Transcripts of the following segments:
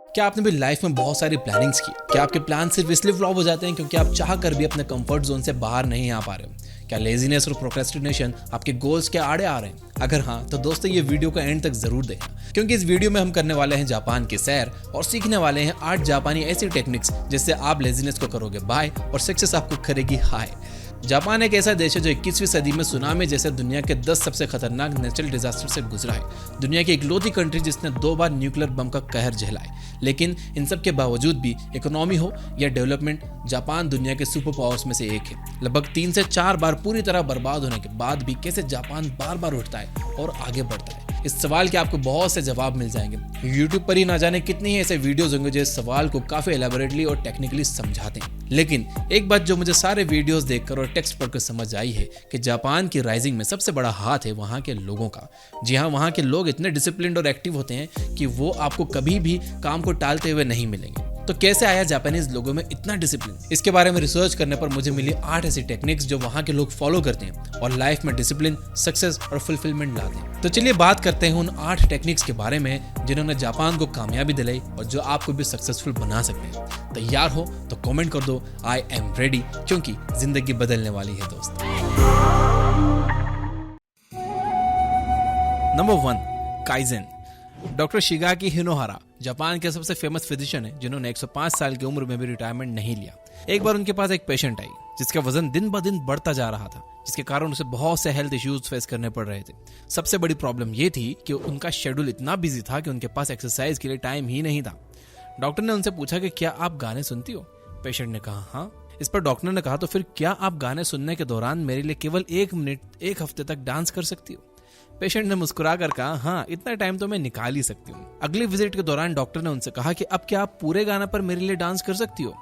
क्या आपने भी लाइफ में बहुत सारी प्लानिंग्स की? क्या आपके प्लान सिर्फ इसलिए फ्लॉप हो जाते हैं क्योंकि आप चाह कर भी अपने कंफर्ट जोन से बाहर नहीं आ पा रहे हो? क्या लेजीनेस और प्रोक्रेस्टिनेशन आपके गोल्स के आड़े आ रहे हैं? अगर हाँ, तो दोस्तों ये वीडियो को एंड तक जरूर देखना, क्योंकि इस वीडियो में हम करने वाले हैं जापान की सैर और सीखने वाले हैं 8 जापानी ऐसी टेक्निक्स जिससे आप लेजीनेस को करोगे बाय और सक्सेस आपको करेगी हाय। जापान एक ऐसा देश है जो 21वीं सदी में सुनामी जैसे दुनिया के 10 सबसे खतरनाक नेचुरल डिजास्टर से गुजरा है। दुनिया की इकलौती कंट्री जिसने 2 बार न्यूक्लियर बम का कहर झेला है। लेकिन इन सब के बावजूद भी इकोनॉमी हो या डेवलपमेंट, जापान दुनिया के सुपर पावर्स में से एक है। लगभग 3 से 4 बार पूरी तरह बर्बाद होने के बाद भी कैसे जापान बार बार उठता है और आगे बढ़ता है, इस सवाल के आपको बहुत से जवाब मिल जाएंगे। YouTube पर ही ना जाने कितनी ही ऐसे वीडियोस होंगे जो इस सवाल को काफी एलेबोरेटली और टेक्निकली समझाते हैं। लेकिन एक बात जो मुझे सारे वीडियोस देखकर और टेक्स्ट पढ़कर समझ आई है कि जापान की राइजिंग में सबसे बड़ा हाथ है वहाँ के लोगों का। जी हाँ, वहाँ के लोग इतने डिसिप्लिन्ड और एक्टिव होते हैं कि वो आपको कभी भी काम को टालते हुए नहीं मिलेंगे। तो कैसे आया जापानीज लोगों में इतना डिसिप्लिन? इसके बारे में रिसर्च करने पर मुझे मिली 8 ऐसी टेक्निक्स जो वहाँ के लोग फॉलो करते हैं और लाइफ में डिसिप्लिन, सक्सेस और फुलफिलमेंट लाते हैं। तो चलिए बात करते हैं उन 8 टेक्निक्स के बारे में जिन्होंने जापान को कामयाबी दिलाई और जो आपको भी सक्सेसफुल बना सकते हैं। तैयार हो तो कमेंट कर दो आई एम रेडी, क्योंकि जिंदगी बदलने वाली है दोस्त। Number 1, kaizen. डॉक्टर शिगाकी हिनोहारा जापान के सबसे फेमस फिजिशियन है जिन्होंने 105 साल की उम्र में भी रिटायरमेंट नहीं लिया। एक बार उनके पास एक पेशेंट आई जिसका वजन दिन ब दिन बढ़ता जा रहा था, जिसके कारण उसे बहुत से हेल्थ इश्यूज फेस करने पड़ रहे थे। सबसे बड़ी प्रॉब्लम ये थी कि उनका शेड्यूल इतना बिजी था कि उनके पास एक्सरसाइज के लिए टाइम ही नहीं था। डॉक्टर ने उनसे पूछा कि क्या आप गाने सुनती हो? पेशेंट ने कहा हाँ। इस पर डॉक्टर ने कहा तो फिर क्या आप गाने सुनने के दौरान मेरे लिए केवल 1 मिनट 1 हफ्ते तक डांस कर सकती हो? पेशेंट ने मुस्कुरा कर कहा हाँ, इतना टाइम तो मैं निकाल ही सकती हूँ। अगली विजिट के दौरान डॉक्टर ने उनसे कहा कि अब क्या आप पूरे गाने पर मेरे लिए डांस कर सकती हो?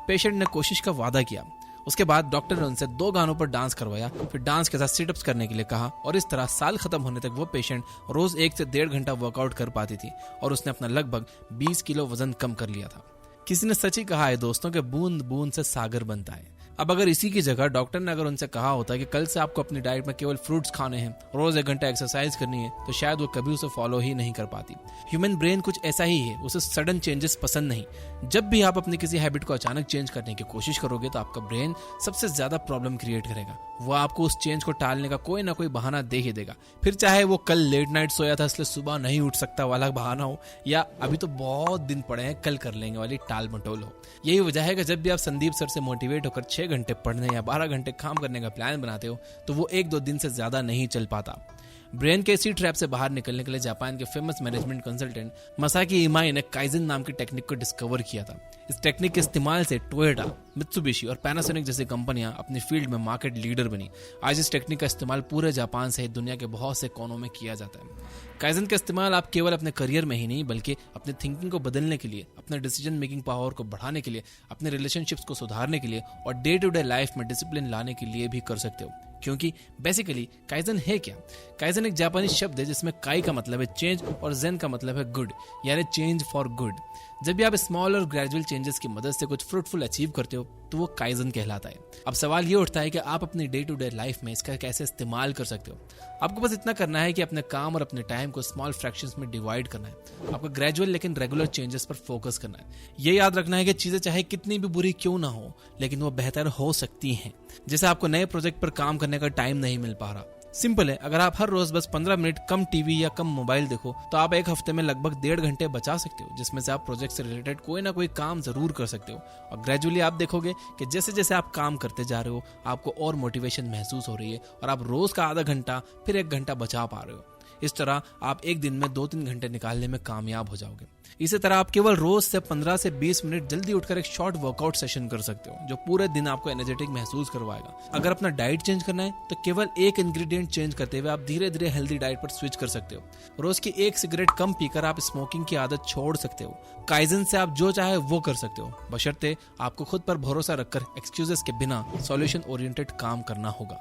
पेशेंट ने कोशिश का वादा किया। उसके बाद डॉक्टर ने उनसे 2 गानों पर डांस करवाया, फिर डांस के साथ सिटअप्स करने के लिए कहा और इस तरह साल खत्म होने तक वो पेशेंट रोज 1 से 1.5 घंटा वर्कआउट कर पाती थी और उसने अपना लगभग 20 किलो वजन कम कर लिया था। किसी ने सच ही कहा है दोस्तों कि बूंद बूंद से सागर बनता है। अब अगर इसी की जगह डॉक्टर ने अगर उनसे कहा होता कि कल से आपको अपनी डाइट में केवल फ्रूट्स खाने हैं, रोज 1 घंटा एक्सरसाइज करनी है, तो शायद वो कभी उसे फॉलो ही नहीं कर पाती। ह्यूमन ब्रेन कुछ ऐसा ही है, उसे सडन चेंजेस पसंद नहीं। जब भी आप अपनी किसी हैबिट को अचानक चेंज करने की कोशिश करोगे तो आपका ब्रेन सबसे ज्यादा प्रॉब्लम क्रिएट करेगा। वो आपको उस चेंज को टालने का कोई ना कोई बहाना दे ही देगा, फिर चाहे वो कल लेट नाइट सोया था इसलिए सुबह नहीं उठ सकता वाला बहाना हो, या अभी तो बहुत दिन पड़े हैं कल कर लेंगे वाली टाल मटोल हो। यही वजह है कि जब भी आप संदीप सर से मोटिवेट होकर 6 घंटे पढ़ने या 12 घंटे काम करने का प्लान बनाते हो तो वो 1-2 दिन से ज्यादा नहीं चल पाता। ब्रेन के इसी ट्रैप से बाहर निकलने के लिए जापान के फेमस मैनेजमेंट कंसल्टेंट मसाकी इमाई ने काइजन नाम की टेक्निक को डिस्कवर किया था। इस टेक्निक के इस्तेमाल से टोयोटा, मित्सुबिशी और पैनासोनिक जैसी कंपनियां अपनी फील्ड में मार्केट लीडर बनी। आज इस टेक्निक का इस्तेमाल पूरे जापान सहित दुनिया के बहुत से कोनों में किया जाता है। काइजन का इस्तेमाल आप केवल अपने करियर में ही नहीं बल्कि अपने थिंकिंग को बदलने के लिए, अपने डिसीजन मेकिंग पावर को बढ़ाने के लिए, अपने रिलेशनशिप्स को सुधारने के लिए और डे टू डे लाइफ में डिसिप्लिन लाने के लिए भी कर सकते हो। क्योंकि बेसिकली काइजन है क्या? काइजन एक जापानी शब्द है जिसमें काई का मतलब है चेंज और जेन का मतलब है गुड, यानी चेंज फॉर गुड। जब भी आप स्मॉल और ग्रेजुअल चेंजेस की मदद से कुछ फ्रूटफुल अचीव करते हो तो वो काइजन कहलाता है। अब सवाल ये उठता है कि आप अपनी डे टू डे लाइफ में इसका कैसे इस्तेमाल कर सकते हो। आपको बस इतना करना है कि अपने काम और अपने टाइम को स्मॉल फ्रैक्शंस में डिवाइड करना है। आपको ग्रेजुअल लेकिन रेगुलर चेंजेस पर फोकस करना है। ये याद रखना है कि चीजें चाहे कितनी भी बुरी क्यों ना हो लेकिन वो बेहतर हो सकती हैं। जैसे आपको नए प्रोजेक्ट पर काम करने का टाइम नहीं मिल पा रहा, सिंपल है, अगर आप हर रोज बस 15 मिनट कम टीवी या कम मोबाइल देखो तो आप 1 हफ्ते में लगभग 1.5 घंटे बचा सकते हो, जिसमें से आप प्रोजेक्ट से रिलेटेड कोई ना कोई काम जरूर कर सकते हो। और ग्रेजुअली आप देखोगे कि जैसे जैसे आप काम करते जा रहे हो आपको और मोटिवेशन महसूस हो रही है और आप रोज का आधा घंटा फिर 1 घंटा बचा पा रहे हो। इस तरह आप एक दिन में 2-3 घंटे निकालने में कामयाब हो जाओगे। इसी तरह आप केवल रोज से 15 से 20 मिनट जल्दी उठकर एक शॉर्ट वर्कआउट सेशन कर सकते हो जो पूरे दिन आपको एनर्जेटिक महसूस करवाएगा। अगर अपना डाइट चेंज करना है तो केवल एक इंग्रेडिएंट चेंज करते हुए आप धीरे धीरे हेल्दी डाइट पर स्विच कर सकते हो। रोज की 1 सिगरेट कम पीकर आप स्मोकिंग की आदत छोड़ सकते हो। काइजन से आप जो चाहे वो कर सकते हो, बशर्ते आपको खुद पर भरोसा रखकर एक्सक्यूजेस के बिना सॉल्यूशन ओरिएंटेड काम करना होगा।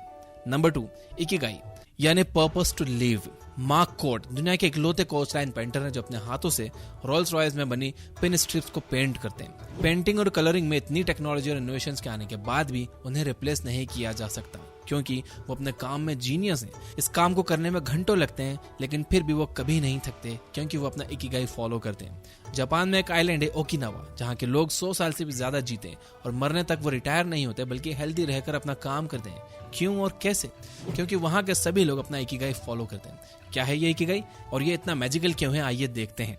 नंबर 2, इकिगाई यानी purpose to live. Mark code दुनिया के इकलौते कोस्टलाइन पेंटर हैं जो अपने हाथों से रोल्स रॉयस में बनी पिन स्ट्रिप्स को पेंट करते हैं। पेंटिंग और कलरिंग में इतनी टेक्नोलॉजी और इनोवेशंस के आने के बाद भी उन्हें रिप्लेस नहीं किया जा सकता, क्योंकि वो अपने काम में जीनियस हैं। इस काम को करने में घंटों लगते हैं, लेकिन फिर भी वो कभी नहीं थकते क्योंकि वो अपना इकिगाई फॉलो करते हैं। जापान में एक आइलैंड है ओकिनावा, जहाँ के लोग 100 साल से भी ज्यादा जीते हैं और मरने तक वो रिटायर नहीं होते बल्कि हेल्दी रहकर अपना काम करते हैं। क्यों और कैसे? क्योंकि वहाँ के सभी लोग अपना इकिगाई फॉलो करते हैं। क्या है ये इकिगाई और ये इतना मैजिकल क्यों है, आइए देखते हैं।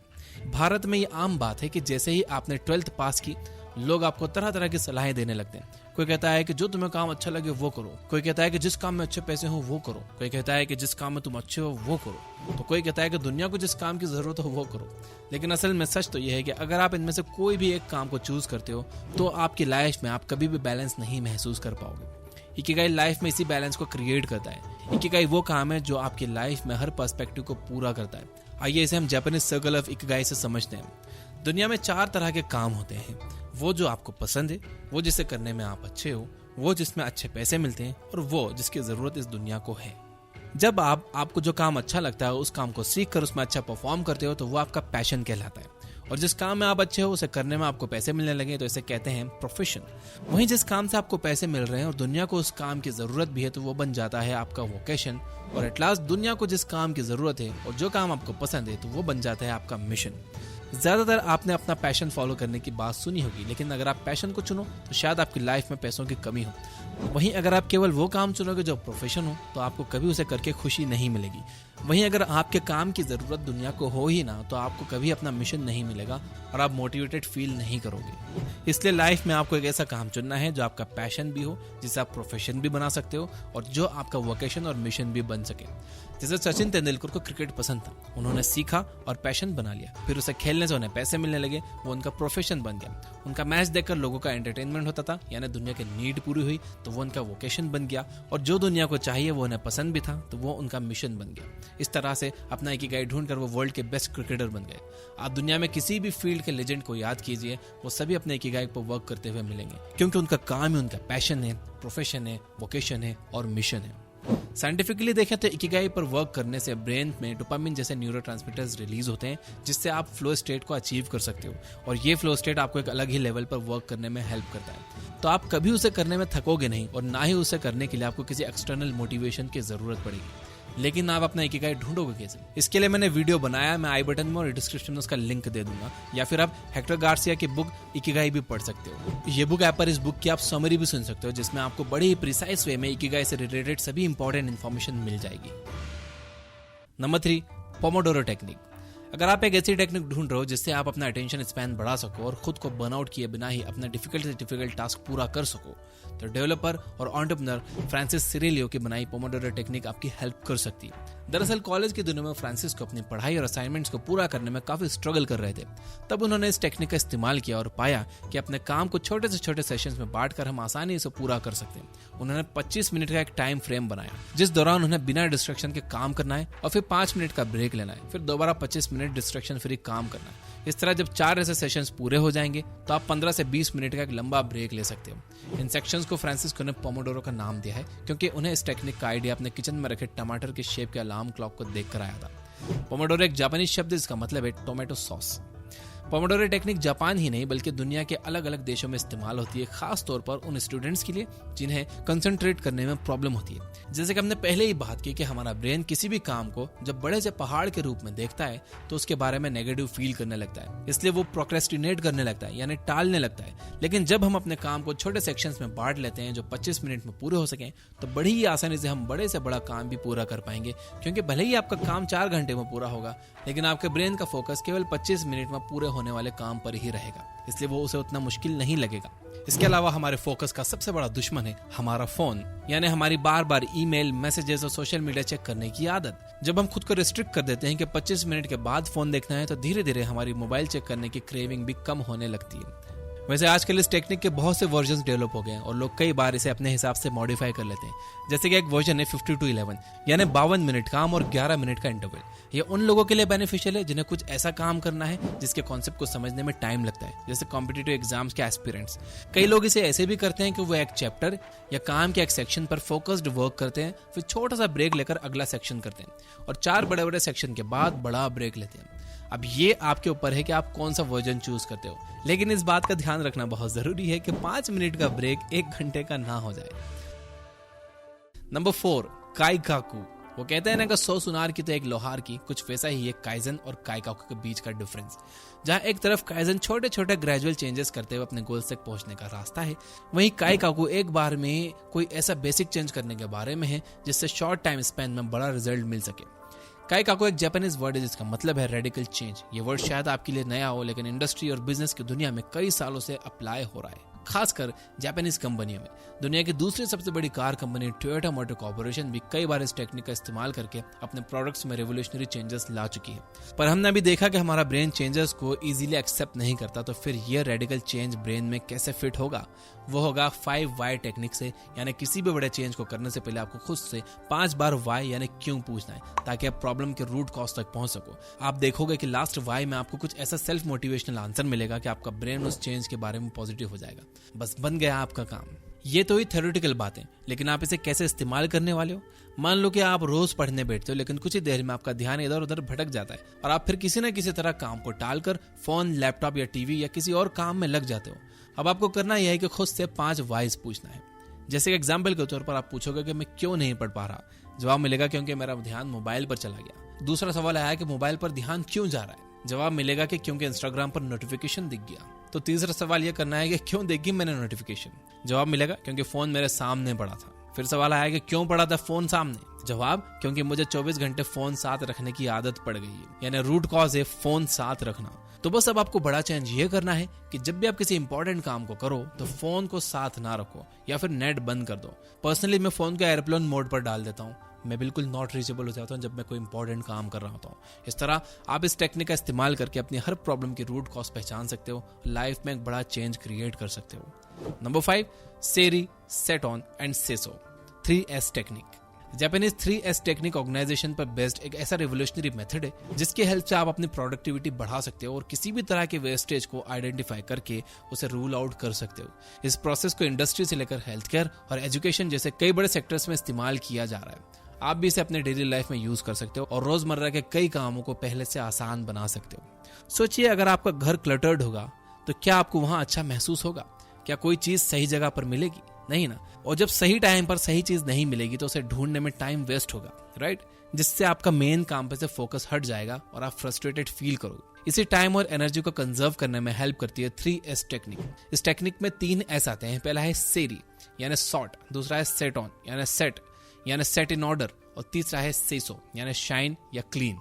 भारत में ये आम बात है कि जैसे ही आपने 12th पास की, लोग आपको तरह तरह की सलाहें देने लगते हैं। कोई कहता है कि जो तुम्हें काम अच्छा लगे वो करो, कोई कहता है कि जिस काम में अच्छे पैसे हो वो करो, कोई कहता है कि जिस काम में तुम अच्छे हो वो करो, तो कोई कहता है कि दुनिया को जिस काम की जरूरत हो वो करो। लेकिन असल में सच तो यह है कि अगर आप इनमें से कोई भी एक काम को चूज करते हो तो आपकी लाइफ में आप कभी भी बैलेंस नहीं महसूस कर पाओगे। इकिगाई लाइफ में इसी बैलेंस को क्रिएट करता है। इकिगाई वो काम है जो आपकी लाइफ में हर पर्सपेक्टिव को पूरा करता है। आइए इसे हम जापानीज सर्कल ऑफ इकिगाई से समझते हैं। दुनिया में 4 तरह के काम होते हैं। वो जो आपको पसंद है, वो जिसे करने में आप अच्छे हो, वो जिसमें अच्छे पैसे मिलते हैं और वो जिसकी जरूरत इस दुनिया को है। जब आपको जो काम अच्छा लगता है उस काम को सीख कर उसमें अच्छा परफॉर्म करते हो तो वो आपका पैशन कहलाता है। और जिस काम में आप अच्छे हो उसे करने में आपको पैसे मिलने लगे तो इसे कहते हैं प्रोफेशन। वहीं जिस काम से आपको पैसे मिल रहे हैं और दुनिया को उस काम की जरूरत भी है तो वो बन जाता है आपका वोकेशन। और एट लास्ट दुनिया को जिस काम की जरूरत है और जो काम आपको पसंद है तो वो बन जाता है आपका मिशन। ज्यादातर आपने अपना पैशन फॉलो करने की बात सुनी होगी, लेकिन अगर आप पैशन को चुनो तो शायद आपकी लाइफ में पैसों की कमी हो। वहीं अगर आप केवल वो काम चुनोगे जो प्रोफेशन हो तो आपको कभी उसे करके खुशी नहीं मिलेगी। वहीं अगर आपके काम की जरूरत दुनिया को हो ही ना तो आपको कभी अपना मिशन नहीं मिलेगा और आप मोटिवेटेड फील नहीं करोगे। इसलिए लाइफ में आपको एक ऐसा काम चुनना है जो आपका पैशन भी हो, जिसे आप प्रोफेशन भी बना सकते हो और जो आपका वोकेशन और मिशन भी बन सके। जैसे सचिन तेंदुलकर को क्रिकेट पसंद था, उन्होंने सीखा और पैशन बना लिया, फिर उसे खेलने से उन्हें पैसे मिलने लगे, वो उनका प्रोफेशन बन गया। उनका मैच देखकर लोगों का एंटरटेनमेंट होता था, यानी दुनिया की नीड पूरी हुई तो वो उनका वोकेशन बन गया। और जो दुनिया को चाहिए वो उन्हें पसंद भी था तो वो उनका मिशन बन गया। इस तरह से अपना इकिगाई ढूंढकर वो वर्ल्ड के बेस्ट क्रिकेटर बन गए। आप दुनिया में किसी भी फील्ड के लेजेंड को याद कीजिए, वो सभी अपने इकिगाई पर वर्क करते हुए मिलेंगे, क्योंकि उनका काम है, उनका पैशन है, प्रोफेशन है, वोकेशन है और मिशन है। साइंटिफिकली देखें तो इकिगाई पर वर्क करने से ब्रेन में डोपामिन जैसे न्यूरोट्रांसमीटर्स रिलीज होते हैं, जिससे आप फ्लो स्टेट को अचीव कर सकते हो और ये फ्लो स्टेट आपको एक अलग ही लेवल पर वर्क करने में हेल्प करता है। तो आप कभी उसे करने में थकोगे नहीं और ना ही उसे करने के लिए आपको किसी एक्सटर्नल मोटिवेशन की जरूरत पड़ेगी। लेकिन आप अपना इकिगाई ढूंढोगे कैसे? इसके लिए मैंने वीडियो बनाया, मैं आई बटन में और डिस्क्रिप्शन में उसका लिंक दे दूंगा, या फिर आप हेक्टर गार्सिया की बुक इकिगाई भी पढ़ सकते हो। ये बुक ऐप पर इस बुक की आप समरी भी सुन सकते हो, जिसमें आपको बड़े ही प्रिसाइज वे में इकिगाई से रिलेटेड सभी इंपॉर्टेंट इन्फॉर्मेशन मिल जाएगी। Number 3, Pomodoro technique. अगर आप एक ऐसी टेक्निक ढूंढ रहे हो जिससे आप अपना अटेंशन स्पैन बढ़ा सको और खुद को बर्नआउट किए बिना ही अपना डिफिकल्ट से डिफिकल्ट टास्क पूरा कर सको, तो डेवलपर और एंटरप्रेन्योर फ्रांसिस सिरेलियो की बनाई पोमोडोरो टेक्निक आपकी हेल्प कर सकती है। दरअसल कॉलेज के दिनों में फ्रांसिस को अपनी पढ़ाई और असाइनमेंट्स को पूरा करने में काफी स्ट्रगल कर रहे थे। तब उन्होंने इस टेक्निक का इस्तेमाल किया और पाया कि अपने काम को छोटे से छोटे सेशंस में बांटकर हम आसानी से पूरा कर सकते हैं। उन्होंने 25 मिनट का एक टाइम फ्रेम बनाया, जिस दौरान उन्हें बिना डिस्ट्रैक्शन के काम करना है और फिर 5 मिनट का ब्रेक लेना है, फिर दोबारा 25 मिनट डिस्ट्रैक्शन फ्री काम करना है। इस तरह जब 4 ऐसे सेशंस पूरे हो जाएंगे तो आप 15 से 20 मिनट का एक लंबा ब्रेक ले सकते हो। इन सेक्शंस को फ्रांसिस्को ने पोमोडोरो का नाम दिया है, क्योंकि उन्हें इस टेक्निक का आइडिया अपने किचन में रखे टमाटर के शेप के अलार्म क्लॉक को देखकर आया था। पोमोडोरो एक जापानी शब्द, इसका मतलब है tomato sauce. Pomodoro technique Japan ही नहीं बल्कि दुनिया के अलग अलग देशों में इस्तेमाल होती है, खास तौर पर उन स्टूडेंट्स के लिए जिन्हें कंसंट्रेट करने में प्रॉब्लम होती है। जैसे कि हमने पहले ही बात की कि हमारा ब्रेन किसी भी काम को जब बड़े से पहाड़ के रूप में देखता है तो उसके बारे में नेगेटिव फील करने लगता है, इसलिए वो प्रोक्रेस्टिनेट करने लगता है, यानी टालने लगता है। लेकिन जब हम अपने काम को छोटे सेक्शंस में बांट लेते हैं जो 25 मिनट में पूरे हो सकें, तो बड़ी ही आसानी से हम बड़े से बड़ा काम भी पूरा कर पाएंगे, क्योंकि भले ही आपका काम 4 घंटे में पूरा होगा, लेकिन आपके ब्रेन का फोकस केवल 25 मिनट में पूरे होने वाले काम पर ही रहेगा, इसलिए वो उसे उतना मुश्किल नहीं लगेगा। इसके अलावा हमारे फोकस का सबसे बड़ा दुश्मन है हमारा फोन, यानी हमारी बार बार ईमेल, मैसेजेस और सोशल मीडिया चेक करने की आदत। जब हम खुद को रिस्ट्रिक्ट कर देते हैं कि 25 मिनट के बाद फोन देखना है, तो धीरे धीरे हमारी मोबाइल चेक करने की क्रेविंग भी कम होने लगती है। वैसे आजकल इस टेक्निक के बहुत से वर्जन्स डेवलप हो गए हैं और लोग कई बार इसे अपने हिसाब से मॉडिफाई कर लेते हैं। जैसे कि एक वर्जन है 50-11, यानी 52 मिनट काम और 11 मिनट का इंटरवल। ये उन लोगों के लिए बेनिफिशियल है जिन्हें कुछ ऐसा काम करना है जिसके कॉन्सेप्ट को समझने में टाइम लगता है, जैसे कॉम्पिटिटिव एग्जाम्स के एस्पिरेंट्स। कई लोग इसे ऐसे भी करते हैं कि वो एक चैप्टर या काम के एक सेक्शन पर फोकस्ड वर्क करते हैं, फिर छोटा सा ब्रेक लेकर अगला सेक्शन करते हैं और 4 बड़े बड़े सेक्शन के बाद बड़ा ब्रेक लेते हैं। अब ये आपके ऊपर है कि आप कौन सा वर्जन चूज करते हो, लेकिन इस बात का ध्यान रखना बहुत जरूरी है कि 5 मिनट का ब्रेक 1 घंटे का ना हो जाए। नंबर 4, काइकाकू। वो कहते हैं ना कि 100 सुनार की तो एक लोहार की, कुछ वैसा ही है काइजन और काइकाकू के बीच का डिफरेंस। जहां एक तरफ काइजन छोटे छोटे ग्रेजुअल चेंजेस करते हुए अपने गोल्स तक पहुंचने का रास्ता है, वहीं काइकाकू एक बार में कोई ऐसा बेसिक चेंज करने के बारे में है जिससे शॉर्ट टाइम स्पैन में बड़ा रिजल्ट मिल सके। काइकाकू एक जापानीज वर्ड है जिसका मतलब है रेडिकल चेंज। ये वर्ड शायद आपके लिए नया हो, लेकिन इंडस्ट्री और बिजनेस की दुनिया में कई सालों से अप्लाई हो रहा है, खासकर जापानीज कंपनियों में। दुनिया की दूसरी सबसे बड़ी car company Toyota motor corporation भी कई बार इस टेक्निक का इस्तेमाल करके अपने प्रोडक्ट्स में रेवोल्यूशनरी चेंजेस ला चुकी है। पर हमने अभी देखा कि हमारा ब्रेन चेंजेस को इजीली एक्सेप्ट नहीं करता, तो फिर यह रेडिकल चेंज ब्रेन में कैसे फिट होगा? वो होगा 5 वाई टेक्निक से। यानी किसी भी बड़े चेंज को करने से पहले आपको खुद से 5 बार वाई यानी क्यों पूछना है, ताकि आप प्रॉब्लम के रूट कॉज तक पहुंच सको। आप देखोगे कि लास्ट वाई में आपको कुछ ऐसा सेल्फ मोटिवेशनल आंसर मिलेगा कि आपका ब्रेन उस चेंज के बारे में पॉजिटिव हो जाएगा। बस बन गया आपका काम। ये तो ही थ्योरेटिकल बातें, लेकिन आप इसे कैसे इस्तेमाल करने वाले हो? मान लो कि आप रोज पढ़ने बैठते हो, लेकिन कुछ ही देर में आपका ध्यान इधर उधर भटक जाता है और आप फिर किसी न किसी तरह काम को टालकर फोन, लैपटॉप या टीवी या किसी और काम में लग जाते हो। अब आपको करना यह है कि खुद से 5 वाइज पूछना है। जैसे एग्जाम्पल के तौर पर आप पूछोगे कि मैं क्यों नहीं पढ़ पा रहा, जवाब मिलेगा क्योंकि मेरा ध्यान मोबाइल पर चला गया। दूसरा सवाल आया कि मोबाइल पर ध्यान क्यों जा रहा है, जवाब मिलेगा कि क्योंकि इंस्टाग्राम पर नोटिफिकेशन दिख गया। तो तीसरा सवाल यह करना है कि क्यों देखी मैंने नोटिफिकेशन, जवाब मिलेगा क्योंकि फोन मेरे सामने पड़ा था। फिर सवाल आया कि क्यों पड़ा था फोन सामने, जवाब क्योंकि मुझे 24 घंटे फोन साथ रखने की आदत पड़ गई है, यानी रूट कॉज है फोन साथ रखना। तो बस अब आपको बड़ा चेंज ये करना है कि जब भी आप किसी इंपॉर्टेंट काम को करो तो फोन को साथ ना रखो या फिर नेट बंद कर दो। पर्सनली मैं फोन को एयरप्लेन मोड पर डाल देता हूँ। मैं बिल्कुल नॉट रीचेबल हो जाता हूँ जब मैं कोई इंपॉर्टेंट काम कर रहा होता हूँ। इस तरह आप इस टेक्निक का इस्तेमाल करके अपनी हर प्रॉब्लम की रूट कॉज पहचान सकते हो, लाइफ में एक बड़ा चेंज क्रिएट कर सकते हो। Number 5, seiri, seiton and seiso, 3S technique. Japanese 3S technique organisation पर बेस्ड एक ऐसा रिवोल्यूशनरी मेथड है जिसकी हेल्प से आप अपनी प्रोडक्टिविटी बढ़ा सकते हो और किसी भी तरह के वेस्टेज को आइडेंटिफाई करके उसे रूल आउट कर सकते हो। इस प्रोसेस को इंडस्ट्री से लेकर हेल्थ केयर और एजुकेशन जैसे कई बड़े सेक्टर्स में इस्तेमाल किया जा रहा है। आप भी इसे अपने डेली लाइफ में यूज कर सकते हो और रोजमर्रा के कई कामों को पहले से आसान बना सकते हो। सोचिए, अगर आपका घर क्लटर्ड होगा तो क्या आपको वहां अच्छा महसूस होगा? क्या कोई चीज सही जगह पर मिलेगी? नहीं ना। और जब सही टाइम पर सही चीज नहीं मिलेगी तो उसे ढूंढने में टाइम वेस्ट होगा, राइट? जिससे आपका मेन काम पे से फोकस हट जाएगा और आप फ्रस्ट्रेटेड फील करोगे। इसी टाइम और एनर्जी को कंजर्व करने में हेल्प करती है 3S टेक्निक। इस टेक्निक में 3 S आते हैं। पहला है सेरी यानी सॉर्ट, दूसरा है सेट ऑन यानी सेट यानी सेट इन ऑर्डर, और तीसरा है सेसो यानी शाइन या क्लीन।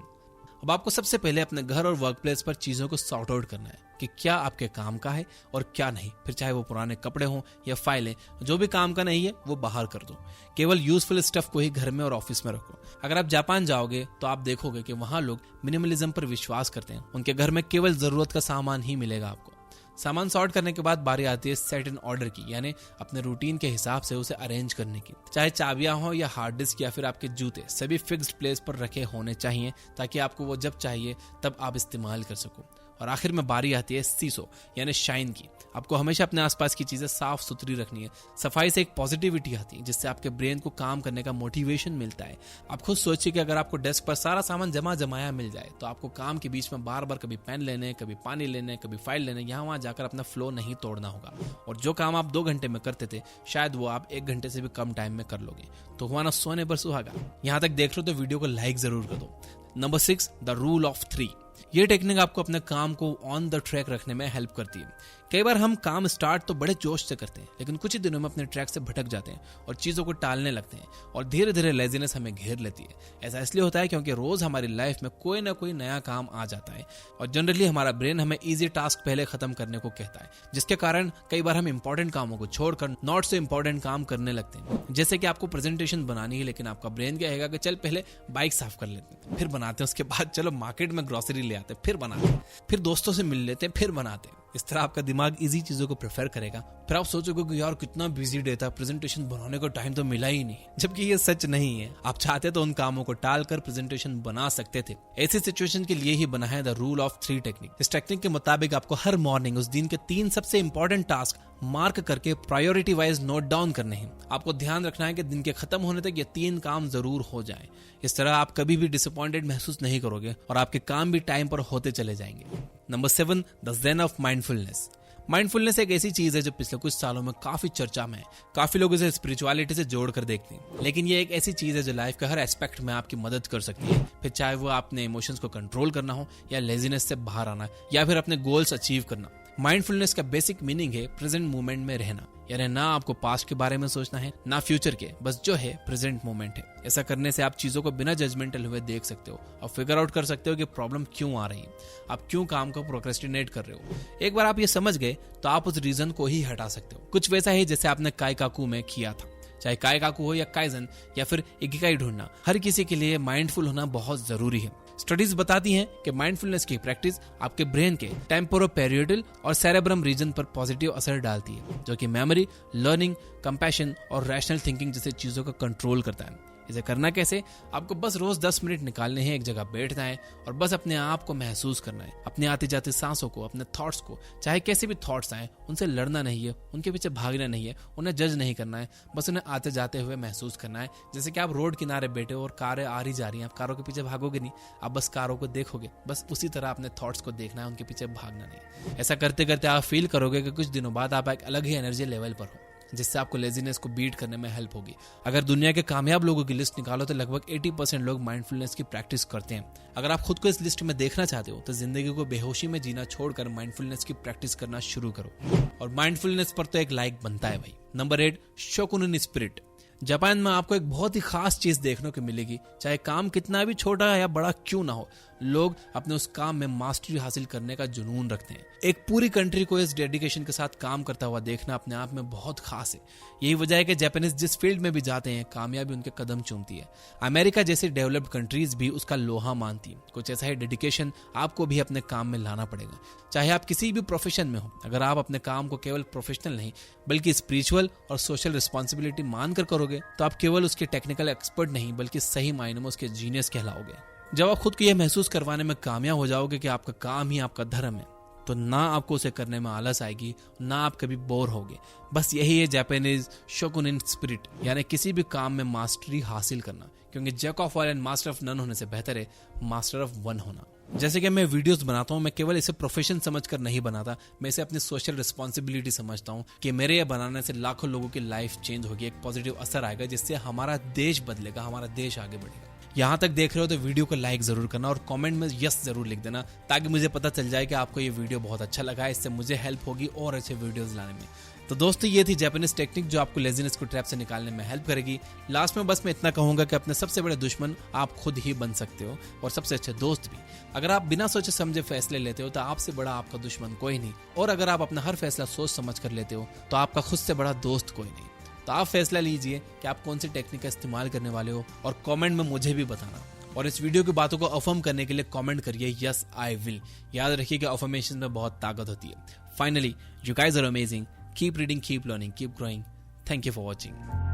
अब आपको सबसे पहले अपने घर और वर्क प्लेस पर चीजों को सॉर्ट आउट करना है कि क्या आपके काम का है और क्या नहीं। फिर चाहे वो पुराने कपड़े हों या फाइलें, जो भी काम का नहीं है वो बाहर कर दो। केवल यूजफुल स्टफ को ही घर में और ऑफिस में रखो। अगर आप जापान जाओगे तो आप देखोगे कि वहां लोग मिनिमलिज्म पर विश्वास करते हैं। उनके घर में केवल जरूरत का सामान ही मिलेगा आपको। सामान सॉर्ट करने के बाद बारी आती है सेट इन ऑर्डर की, यानी अपने रूटीन के हिसाब से उसे अरेंज करने की। चाहे चाबियां हो या हार्ड डिस्क या फिर आपके जूते, सभी फिक्स्ड प्लेस पर रखे होने चाहिए ताकि आपको वो जब चाहिए तब आप इस्तेमाल कर सको। और आखिर में बारी आती है सीसो यानी शाइन की। आपको हमेशा अपने आसपास की चीजें साफ सुथरी रखनी है। सफाई से एक पॉजिटिविटी आती है जिससे आपके ब्रेन को काम करने का मोटिवेशन मिलता है। आप खुद सोचिए कि अगर आपको डेस्क पर सारा सामान जमाया मिल जाए तो आपको काम के बीच में बार बार कभी पेन लेने, कभी पानी लेने, कभी फाइल लेने, यहाँ वहां जाकर अपना फ्लो नहीं तोड़ना होगा। और जो काम आप 2 घंटे में करते थे शायद वो आप 1 घंटे से भी कम टाइम में कर लोगे। तो हुआ ना सोने पर सुहागा। यहाँ तक देख लो तो वीडियो को लाइक जरूर कर दो। Number 6, the rule of 3। ये टेक्निक आपको अपने काम को ऑन द ट्रैक रखने में हेल्प करती है। कई बार हम काम स्टार्ट तो बड़े जोश से करते हैं, लेकिन कुछ ही दिनों में अपने ट्रैक से भटक जाते हैं और चीजों को टालने लगते हैं और धीरे धीरे लेजीनेस हमें घेर लेती है। ऐसा इसलिए होता है क्योंकि रोज हमारी लाइफ में कोई ना कोई नया काम आ जाता है और जनरली हमारा ब्रेन हमें इजी टास्क पहले खत्म करने को कहता है, जिसके कारण कई बार हम इंपॉर्टेंट कामों को छोड़कर नॉट सो इंपॉर्टेंट काम करने लगते हैं। जैसे कि आपको प्रेजेंटेशन बनानी है, लेकिन आपका ब्रेन कहेगा कि चल पहले बाइक साफ कर लेते हैं, फिर बनाते हैं, उसके बाद चलो मार्केट में ग्रोसरी ले आते हैं, फिर बनाते हैं, फिर दोस्तों से मिल लेते हैं, फिर बनाते हैं। इस तरह आपका दिमाग इजी चीजों को प्रेफर करेगा। फिर आप सोचोगे कि यार कितना बिजी डे था, प्रेजेंटेशन बनाने को टाइम तो मिला ही नहीं, जबकि ये सच नहीं है। आप चाहते तो उन कामों को टालकर प्रेजेंटेशन बना सकते थे। ऐसी सिचुएशन के लिए ही बना है द रूल ऑफ 3 टेक्निक। इस टेक्निक के मुताबिक आपको हर मॉर्निंग उस दिन के 3 सबसे इंपॉर्टेंट टास्क मार्क करके प्रायोरिटी वाइज नोट डाउन करने हैं। आपको ध्यान रखना है कि दिन के खत्म होने तक ये 3 काम जरूर हो जाएं। इस तरह आप कभी भी डिसअपॉइंटेड महसूस नहीं करोगे और आपके काम भी टाइम पर होते चले जाएंगे। Number 7, the Zen of mindfulness. Mindfulness एक ऐसी चीज है जो पिछले कुछ सालों में काफी चर्चा में है। काफी लोग इसे स्पिरिचुअलिटी से जोड़ कर देखते हैं, लेकिन ये एक ऐसी चीज है जो लाइफ के हर एस्पेक्ट में आपकी मदद कर सकती है। फिर चाहे वो आपने इमोशंस को कंट्रोल करना हो, या लेजीनेस से बाहर आना, या फिर अपने गोल्स अचीव करना। माइंडफुलनेस का बेसिक मीनिंग है प्रेजेंट मोमेंट में रहना, यानी ना आपको पास्ट के बारे में सोचना है ना फ्यूचर के, बस जो है प्रेजेंट मोमेंट है। ऐसा करने से आप चीजों को बिना जजमेंटल हुए देख सकते हो और फिगर आउट कर सकते हो कि प्रॉब्लम क्यों आ रही है, आप क्यों काम को प्रोक्रेस्टिनेट कर रहे हो। एक बार आप ये समझ गए तो आप उस रीजन को ही हटा सकते हो। कुछ वैसा ही जैसे आपने काइकाकू में किया था। चाहे काइकाकू हो या काइजन या फिर इकिगाई ढूंढना, हर किसी के लिए माइंडफुल होना बहुत जरूरी है। स्टडीज बताती हैं कि माइंडफुलनेस की प्रैक्टिस आपके ब्रेन के टेम्पोरोपेरियोडल और सेरेब्रम रीजन पर पॉजिटिव असर डालती है, जो कि मेमोरी, लर्निंग, कंपैशन और रैशनल थिंकिंग जैसे चीजों का कंट्रोल करता है। इसे करना कैसे? आपको बस रोज 10 मिनट निकालने हैं, एक जगह बैठना है और बस अपने आप को महसूस करना है, अपनी आती जाती सांसों को, अपने थॉट्स को। चाहे कैसे भी थॉट्स आए, उनसे लड़ना नहीं है, उनके पीछे भागना नहीं है, उन्हें जज नहीं करना है, बस उन्हें आते जाते हुए महसूस करना है। जैसे कि आप रोड किनारे बैठे हो और कारें आ रही जा रही हैं, आप कारों के पीछे भागोगे नहीं, आप बस कारों को देखोगे। बस उसी तरह अपने थॉट्स को देखना है, उनके पीछे भागना नहीं। ऐसा करते करते आप फील करोगे कि कुछ दिनों बाद आप एक अलग ही एनर्जी लेवल पर हो, जिससे आपको लेजीनेस को बीट करने में हेल्प होगी। अगर दुनिया के कामयाब लोगों की लिस्ट निकालो तो लगभग 80% लोग माइंडफुलनेस की प्रैक्टिस करते हैं। अगर आप खुद को इस लिस्ट में देखना चाहते हो तो जिंदगी को बेहोशी में जीना छोड़कर माइंडफुलनेस की प्रैक्टिस करना शुरू करो। और माइंडफुलनेस पर तो एक लाइक बनता है भाई। Number 8, शोकुनिन spirit. जापान में आपको एक बहुत ही खास चीज देखने को मिलेगी। चाहे काम कितना भी छोटा या बड़ा क्यों ना हो, लोग अपने उस काम में मास्टरी हासिल करने का जुनून रखते हैं। एक पूरी कंट्री को इस डेडिकेशन के साथ काम करता हुआ देखना अपने आप में बहुत खास है। यही वजह है कि जापानीज जिस फील्ड में भी जाते हैं, कामयाबी उनके कदम चूमती है। अमेरिका जैसे डेवलप्ड कंट्रीज भी उसका लोहा मानती है। कुछ ऐसा ही डेडिकेशन आपको भी अपने काम में लाना पड़ेगा, चाहे आप किसी भी प्रोफेशन में हो। अगर आप अपने काम को केवल प्रोफेशनल नहीं बल्कि स्पिरिचुअल और सोशल रिस्पॉन्सिबिलिटी मानकर करोगे तो आप केवल उसके टेक्निकल एक्सपर्ट नहीं बल्कि सही मायने में उसके जीनियस कहलाओगे। जब आप खुद को यह महसूस करवाने में कामयाब हो जाओगे कि आपका काम ही आपका धर्म है, तो ना आपको उसे करने में आलस आएगी, ना आप कभी बोर होगे। बस यही है जापानीज शोकुनिन स्पिरिट, यानी किसी भी काम में मास्टरी हासिल करना। क्योंकि jack of all and master of none होने से बेहतर है मास्टर ऑफ वन होना। जैसे कि मैं वीडियोस बनाता हूं, मैं केवल इसे प्रोफेशन समझकर नहीं बनाता, मैं इसे अपनी सोशल रिस्पॉन्सिबिलिटी समझता हूं कि मेरे ये बनाने से लाखों लोगों की लाइफ चेंज होगी, एक पॉजिटिव असर आएगा, जिससे हमारा देश बदलेगा, हमारा देश आगे बढ़ेगा। यहाँ तक देख रहे हो तो वीडियो को लाइक जरूर करना और कमेंट में यस जरूर लिख देना, ताकि मुझे पता चल जाए कि आपको ये वीडियो बहुत अच्छा लगा है। इससे मुझे हेल्प होगी और अच्छे वीडियोस लाने में। तो दोस्तों, ये थी जापानीज टेक्निक जो आपको लेजीनेस को ट्रैप से निकालने में हेल्प करेगी। लास्ट में बस मैं इतना कहूंगा कि अपने सबसे बड़े दुश्मन आप खुद ही बन सकते हो और सबसे अच्छे दोस्त भी। अगर आप बिना सोचे समझे फैसले लेते हो तो आपसे बड़ा आपका दुश्मन कोई नहीं, और अगर आप अपना हर फैसला सोच समझ कर लेते हो तो आपका खुद से बड़ा दोस्त कोई नहीं। तो आप फैसला लीजिए कि आप कौन सी टेक्निक का इस्तेमाल करने वाले हो और कमेंट में मुझे भी बताना। और इस वीडियो की बातों को अफर्म करने के लिए कमेंट करिए यस आई विल। याद रखिए कि अफर्मेशन में बहुत ताकत होती है। Finally, you guys are amazing. Keep reading, keep learning, keep growing. Thank you for watching.